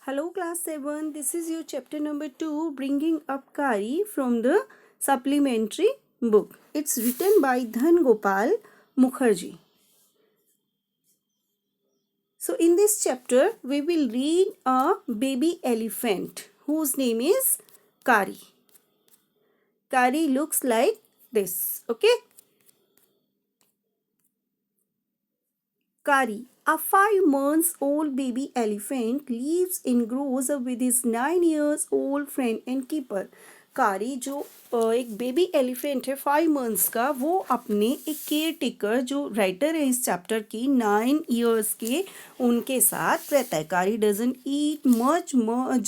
Hello class 7, this is your chapter number 2, Bringing Up Kari from the supplementary book. It's written by Dhan Gopal Mukherjee. So in this chapter, we will read a baby elephant whose name is Kari. Kari looks like this, okay? Kari, a 5 months old baby elephant, lives and grows up with his 9 years old friend and keeper. कारी जो एक baby elephant है 5 months का, वो अपने एक care taker जो writer है इस चैप्टर की 9 इयर्स के उनके साथ रहता है. Kari doesn't eat much,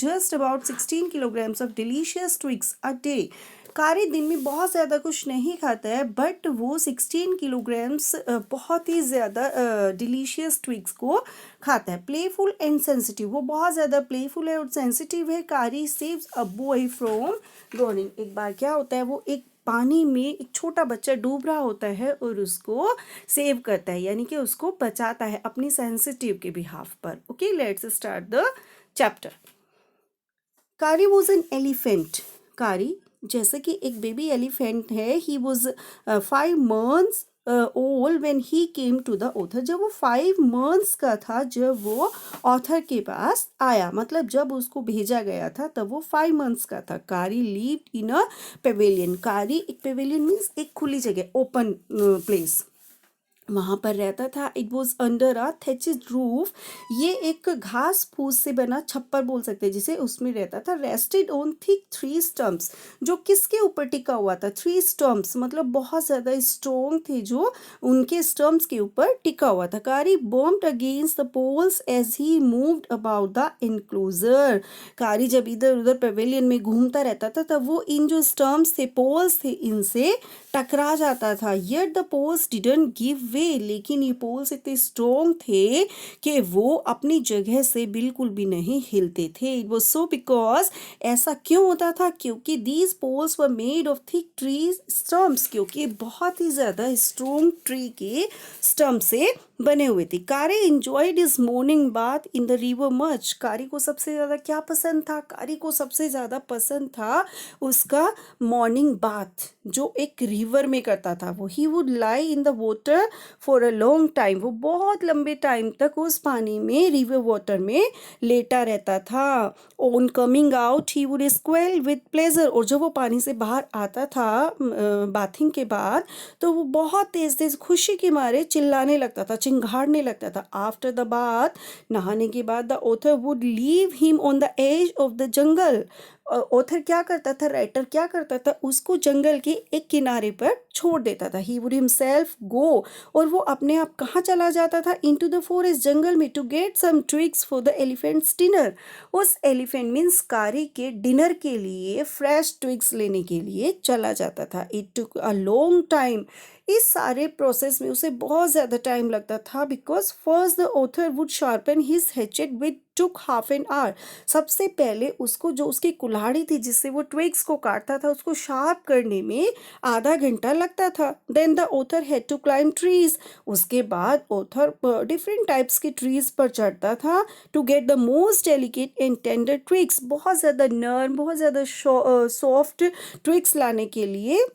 just about 16 kilograms of delicious twigs a day. Kari दिन में बहुत ज़्यादा कुछ नहीं खाता है, बट वो 16 kilograms बहुत ही ज़्यादा डिलीशियस ट्विक्स को खाता है. प्लेफुल एंड सेंसिटिव, वो बहुत ज़्यादा प्लेफुल है और सेंसिटिव है. कारी saves a boy from drowning. एक बार क्या होता है, वो एक पानी में एक छोटा बच्चा डूब रहा होता है और उसको सेव करता है, यानी कि उसको बचाता है अपनी सेंसिटिव के बिहाफ पर. Okay, let's start the chapter. Kari was an elephant. Kari जैसे कि एक बेबी एलिफेंट है. He was 5 months old when he came to the author. जब वो 5 months का था जब वो ऑथर के पास आया, मतलब जब उसको भेजा गया था तब वो 5 months का था. कारी लिव्ड इन अ पेवेलियन. कारी, एक पेवेलियन मीन्स एक खुली जगह, ओपन प्लेस, वहाँ पर रहता था. It was under a thatched roof. ये एक घास फूस से बना छप्पर बोल सकते हैं जिसे, उसमें रहता था. Rested on thick 3 stumps. जो किसके ऊपर टिका हुआ था? 3 stumps, मतलब बहुत ज़्यादा स्ट्रॉन्ग थे जो उनके स्टम्प्स के ऊपर टिका हुआ था. Kari bumped against the poles as he moved about the enclosure. Kari जब इधर उधर पेवेलियन में घूमता रहता था तब वो इन जो स्टम्प्स थे, पोल्स थे, इनसे टकरा जाता था. Yet the poles didn't give way. लेकिन ये पोल्स इतने स्ट्रॉन्ग थे कि वो अपनी जगह से बिल्कुल भी नहीं हिलते थे. इट वॉज सो बिकॉज, ऐसा क्यों होता था? क्योंकि these poles were made of thick tree stumps. क्योंकि बहुत ही ज़्यादा स्ट्रॉन्ग ट्री के स्टम्प से बने हुए थे. कारी enjoyed his morning bath in the river much. कारी को सबसे ज़्यादा क्या पसंद था? कारी को सबसे ज़्यादा पसंद था उसका मॉर्निंग बाथ जो एक रिवर में करता था. वो he would lie in the water for a long time. वो बहुत लंबे टाइम तक उस पानी में, रिवर वाटर में लेटा रहता था. On coming out he would स्क्वेल with pleasure. और जब वो पानी से बाहर आता था बाथिंग के बाद, तो वो बहुत तेज तेज खुशी के मारे चिल्लाने लगता था, चिंगाड़ने लगता था. आफ्टर द बाथ, नहाने के बाद, the author would leave him on the edge of the jungle. Author क्या करता था, राइटर क्या करता था, उसको जंगल के एक किनारे पर छोड़ देता था. ही वुड हिमसेल्फ गो. और वो अपने आप कहाँ चला जाता था? इनटू द फॉरेस्ट, जंगल में, to get some twigs for the elephant's dinner. उस एलिफेंट मीन्स कारी के डिनर के लिए फ्रेश ट्विग्स लेने के लिए चला जाता था. It took a long time. इस सारे प्रोसेस में उसे बहुत ज़्यादा टाइम लगता था. Because first the author would sharpen his hatchet with took half an hour. सबसे पहले उसको जो उसकी कुल्हाड़ी थी जिससे वो ट्विग्स को काटता था, उसको शार्प करने में आधा घंटा लगता था. Then the author had to climb trees. उसके बाद ऑथर डिफरेंट टाइप्स के ट्रीज पर चढ़ता था to get the most delicate and tender twigs. बहुत ज़्यादा नर्म, बहुत ज़्यादा सॉफ्ट ट्विग्स लाने के लिए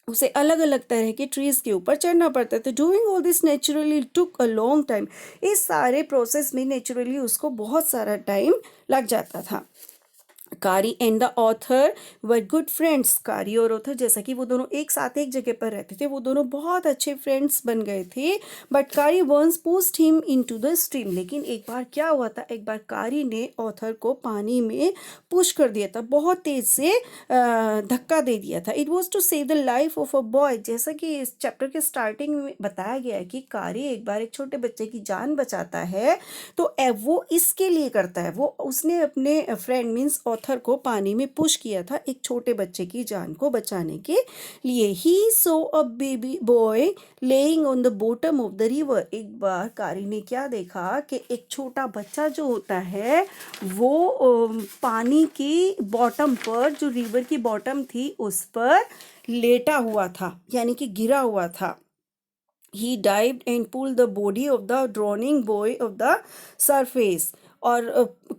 उसे अलग अलग तरह के ट्रीज के ऊपर चढ़ना पड़ता था. Doing all this naturally took a long time. इस सारे प्रोसेस में नेचुरली उसको बहुत सारा टाइम लग जाता था. कारी and the author were good friends. कारी और ऑथर, जैसा कि वो दोनों एक साथ एक जगह पर रहते थे, वो दोनों बहुत अच्छे फ्रेंड्स बन गए थे. But Kari once pushed him into the stream. लेकिन एक बार क्या हुआ था, एक बार कारी ने ऑथर को पानी में पुश कर दिया था, बहुत तेज से धक्का दे दिया था. It was to save the life of a boy. जैसा कि इस चैप्टर के स्टार्टिंग में बताया गया है कि कारी एक बार एक छोटे बच्चे की जान बचाता है, तो वो इसके लिए करता है. वो उसने अपने फ्रेंड मीन्स ऑथर को पानी में पुश किया था एक छोटे बच्चे की जान को बचाने के लिए. He saw a baby boy lying on the bottom of the river. एक बार कारी ने क्या देखा कि एक छोटा बच्चा जो होता है वो पानी की बॉटम पर, जो रिवर की बॉटम थी उस पर लेटा हुआ था, यानी कि गिरा हुआ था. He dived and pulled the body of the drowning boy of the surface. और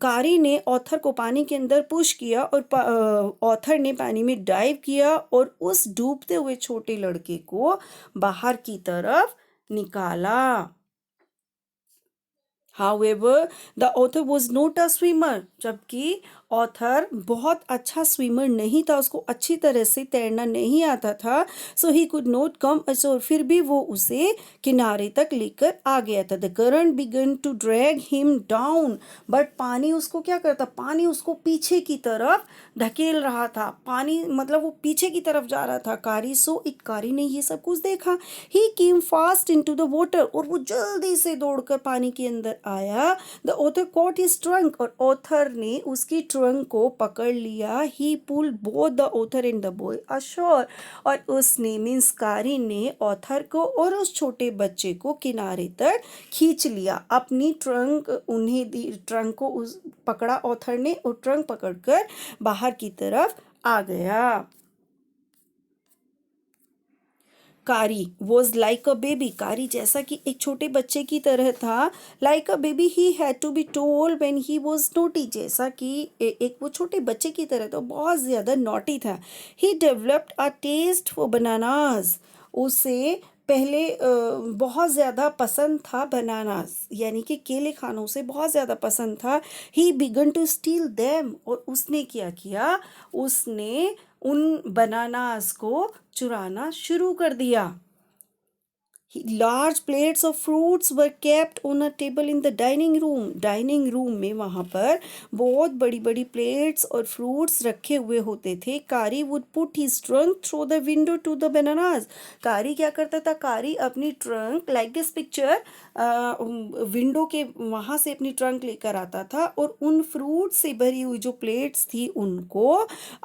कारी ने ऑथर को पानी के अंदर पुश किया और ऑथर ने पानी में डाइव किया और उस डूबते हुए छोटे लड़के को बाहर की तरफ निकाला। However, the author was not a swimmer, जबकि ऑथर बहुत अच्छा स्विमर नहीं था, उसको अच्छी तरह से तैरना नहीं आता था। So he could not come ashore, फिर भी वो उसे किनारे तक लेकर आ गया था। The current began to drag him down, but पानी उसको क्या करता, पानी उसको पीछे की तरफ ढकेल रहा था। पानी मतलब वो पीछे की तरफ जा रहा था। कारी ने ये सब कुछ देखा। He came fast into the water, और वो जल्दी से दौड़कर पानी के अंदर आया। The author caught his trunk, और ऑथर ने उसकी ट्रंक को पकड़ लिया। He pulled both the author and the boy ashore, और उसने मीन्स कारी ने ऑथर को और उस छोटे बच्चे को किनारे तक खींच लिया। अपनी ट्रंक उन्हें दी, ट्रंक को उस पकड़ा ऑथर ने, और ट्रंक पकड़कर बाहर की तरफ आ गया। कारी वॉज लाइक अ बेबी, कारी जैसा कि एक छोटे बच्चे की तरह था। Like a baby he had to be told when he was naughty, जैसा कि एक वो छोटे बच्चे की तरह था, बहुत ज़्यादा नॉटी था। He developed a taste for bananas, उसे पहले बहुत ज़्यादा पसंद था बनानास, यानी कि केले खाना उसे बहुत ज़्यादा पसंद था। He began to steal them, और उसने क्या किया, उसने उन बनानास को चुराना शुरू कर दिया। Large plates of fruits were kept on a table in the dining room, dining room में वहाँ पर बहुत बड़ी बड़ी प्लेट्स और फ्रूट्स रखे हुए होते थे। Kari would put his trunk through the window to the bananas, Kari क्या करता था, कारी अपनी trunk like this picture window के वहाँ से अपनी ट्रंक लेकर आता था, और उन फ्रूट से भरी हुई जो प्लेट्स थी उनको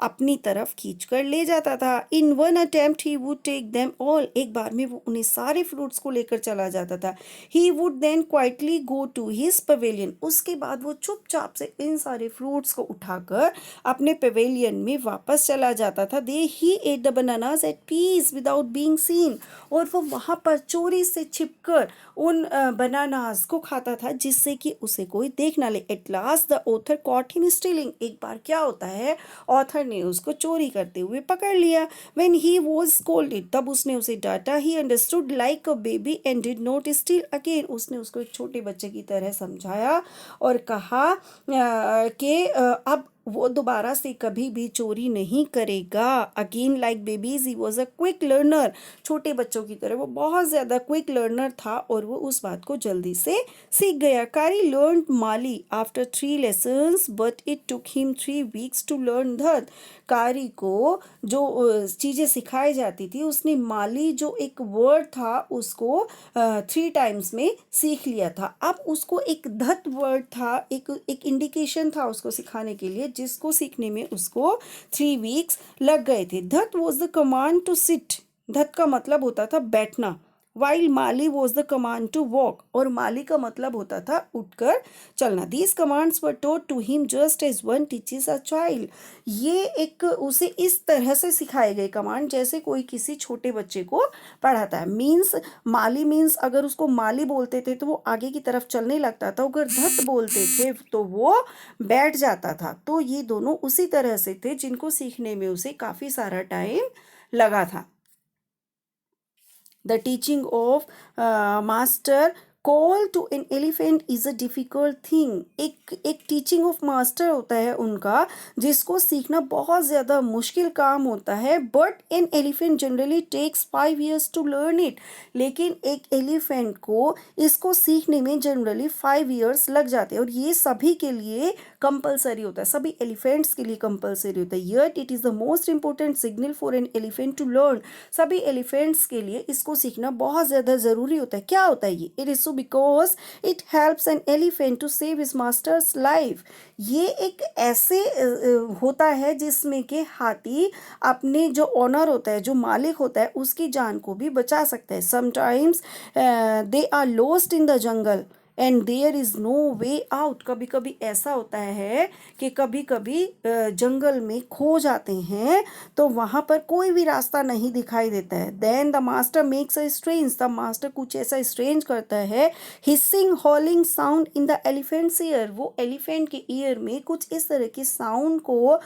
अपनी तरफ खींच कर ले जाता था। In one attempt he would take them all, एक बार में वो उन्हें सारे फ्रूट्स को लेकर चला जाता था। He would then quietly go to his pavilion, उसके बाद वो चुपचाप से इन सारे फ्रूट्स को उठाकर अपने पवेलियन में वापस चला जाता था। There he ate the bananas at peace without being seen, और वो वहाँ पर चोरी से छिपकर उन बनानास को खाता था, जिससे कि उसे कोई देख ना ले। At last the author cot him stealing, एक बार क्या होता है, ऑथर ने उसको चोरी करते हुए पकड़ लिया। व्हेन ही वाज स्कोल्डेड, तब उसने उसे डांटा। He understood like a baby and did not steel again, उसने उसको एक छोटे बच्चे की तरह समझाया और कहा कि अब वो दोबारा से कभी भी चोरी नहीं करेगा। Again like babies he was a quick learner, छोटे बच्चों की तरह वो बहुत ज़्यादा क्विक लर्नर था, और वो उस बात को जल्दी से सीख गया। Kari learn mali after 3 lessons but it took him 3 weeks to learn dhat, Kari को जो चीज़ें सिखाई जाती थी, उसने माली जो एक वर्ड था उसको 3 टाइम्स में सीख लिया था। अब उसको एक धत वर्ड था, एक इंडिकेशन था उसको सिखाने के लिए, जिसको सीखने में उसको 3 वीक्स लग गए थे। Dhat was the command to sit, धत का मतलब होता था बैठना। While mali was the command to walk, और माली का मतलब होता था उठकर चलना। These commands were taught to him just as one teaches a child, ये एक उसे इस तरह से सिखाए गए कमांड जैसे कोई किसी छोटे बच्चे को पढ़ाता है। मीन्स माली मीन्स अगर उसको माली बोलते थे तो वो आगे की तरफ चलने लगता था, अगर धत बोलते थे तो वो बैठ जाता था। तो ये दोनों उसी तरह से थे जिनको सीखने में उसे काफ़ी सारा टाइम लगा था। The teaching of master call to an elephant is a difficult thing, एक टीचिंग ऑफ मास्टर होता है उनका, जिसको सीखना बहुत ज़्यादा मुश्किल काम होता है। But an elephant generally takes 5 years to learn it, लेकिन एक एलिफेंट को इसको सीखने में जनरली 5 years लग जाते हैं, और ये सभी के लिए कंपलसरी होता है, सभी एलिफेंट्स के लिए कंपलसरी होता है। Yet it is the most important signal for an elephant to learn, सभी एलिफेंट्स के लिए इसको सीखना बहुत ज़्यादा ज़रूरी होता है। क्या होता है ये? It is so because it helps an elephant to save his master's life, ये एक ऐसे होता है जिसमें कि हाथी अपने जो ओनर होता है, जो मालिक होता है, उसकी जान को भी बचा सकता है। Sometimes they are lost in the jungle, and there is no way out. कभी कभी ऐसा होता है कि कभी कभी जंगल में खो जाते हैं तो वहां पर कोई भी रास्ता नहीं दिखाई देता है। Then the master makes a strange, the master कुछ ऐसा स्ट्रेंज करता है, hissing howling sound in the elephant's ear. वो एलिफेंट के ईयर में कुछ इस तरह की साउंड को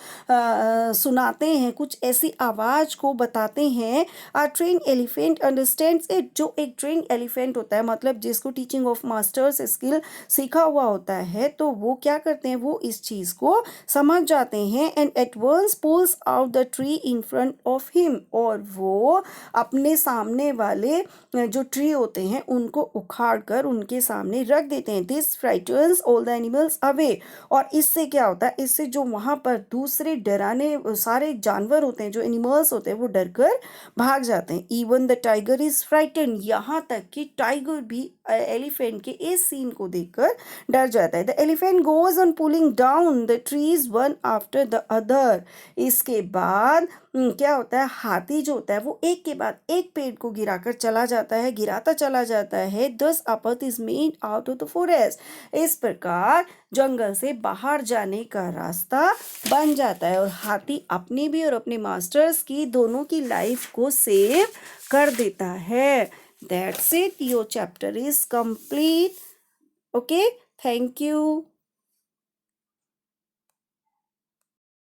सुनाते हैं, कुछ ऐसी आवाज को बताते हैं। अ ट्रेन एलिफेंट अंडरस्टैंड्स इट। जो एक ट्रेन एलिफेंट होता है, मतलब जिसको टीचिंग ऑफ मास्टर्स स्किल सीखा हुआ होता है, तो वो क्या करते हैं, वो इस चीज को समझ जाते हैं। And at once pulls out the tree in front of him. और वो अपने सामने वाले जो ट्री होते हैं उनको उखाड़ कर उनके सामने रख देते हैं। This frightens all the animals away. और इससे क्या होता है, इससे जो वहां पर दूसरे डराने सारे जानवर होते हैं, जो एनिमल्स होते हैं, वो डर कर भाग जाते हैं। Even the tiger is frighten. यहाँ तक कि टाइगर भी एलिफेंट के इस सीन को देखकर डर जाता है। The elephant goes on pulling down the trees one after the other. इसके बाद क्या होता है, हाथी जो होता है वो एक के बाद एक पेड़ को गिराकर चला जाता है, गिराता चला जाता है। दस अ path is made out of the forest. इस प्रकार जंगल से बाहर जाने का रास्ता बन जाता है और हाथी अपनी भी और अपने मास्टर्स की दोनों की लाइफ को सेव कर देता है। That's it, your chapter is complete. Okay, thank you.